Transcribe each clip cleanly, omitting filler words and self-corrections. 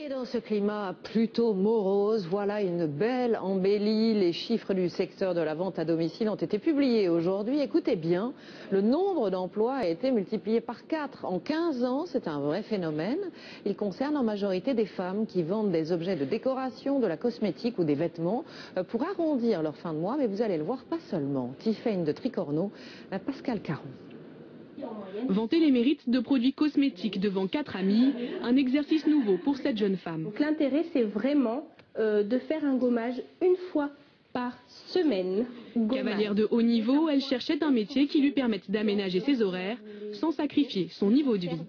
Et dans ce climat plutôt morose, voilà une belle embellie. Les chiffres du secteur de la vente à domicile ont été publiés aujourd'hui. Écoutez bien, le nombre d'emplois a été multiplié par 4 en 15 ans. C'est un vrai phénomène. Il concerne en majorité des femmes qui vendent des objets de décoration, de la cosmétique ou des vêtements pour arrondir leur fin de mois. Mais vous allez le voir, pas seulement. Tiffaine de Tricorneau, Pascal Caron. Vanter les mérites de produits cosmétiques devant 4 amis, un exercice nouveau pour cette jeune femme. L'intérêt, c'est vraiment de faire un gommage une fois par semaine. Cavalière de haut niveau, elle cherchait un métier qui lui permette d'aménager ses horaires sans sacrifier son niveau de vie.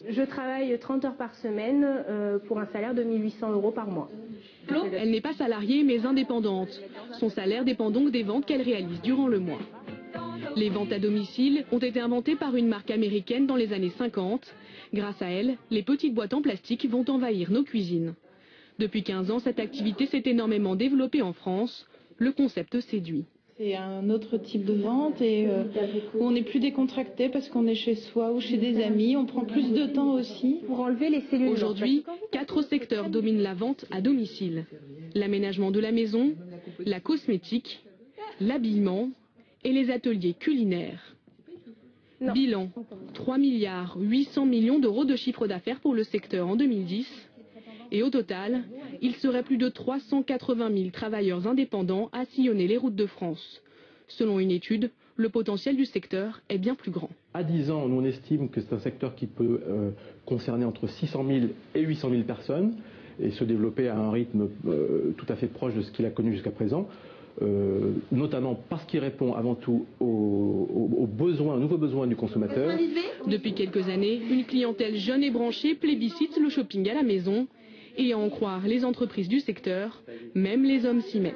Je travaille 30 heures par semaine pour un salaire de 1 800 € par mois. Elle n'est pas salariée mais indépendante. Son salaire dépend donc des ventes qu'elle réalise durant le mois. Les ventes à domicile ont été inventées par une marque américaine dans les années 50. Grâce à elle, les petites boîtes en plastique vont envahir nos cuisines. Depuis 15 ans, cette activité s'est énormément développée en France. Le concept séduit. C'est un autre type de vente et on n'est plus décontracté parce qu'on est chez soi ou chez des amis. On prend plus de temps aussi. Pour enlever les cellules. Aujourd'hui, 4 secteurs dominent la vente à domicile. L'aménagement de la maison, la cosmétique, l'habillement et les ateliers culinaires. Bilan, 3 milliards 800 millions d'euros de chiffre d'affaires pour le secteur en 2010. Et au total, il serait plus de 380 000 travailleurs indépendants à sillonner les routes de France. Selon une étude, le potentiel du secteur est bien plus grand. À 10 ans, nous on estime que c'est un secteur qui peut concerner entre 600 000 et 800 000 personnes et se développer à un rythme tout à fait proche de ce qu'il a connu jusqu'à présent. Notamment parce qu'il répond avant tout aux nouveaux besoins du consommateur. Depuis quelques années, une clientèle jeune et branchée plébiscite le shopping à la maison. Et à en croire les entreprises du secteur, même les hommes s'y mettent.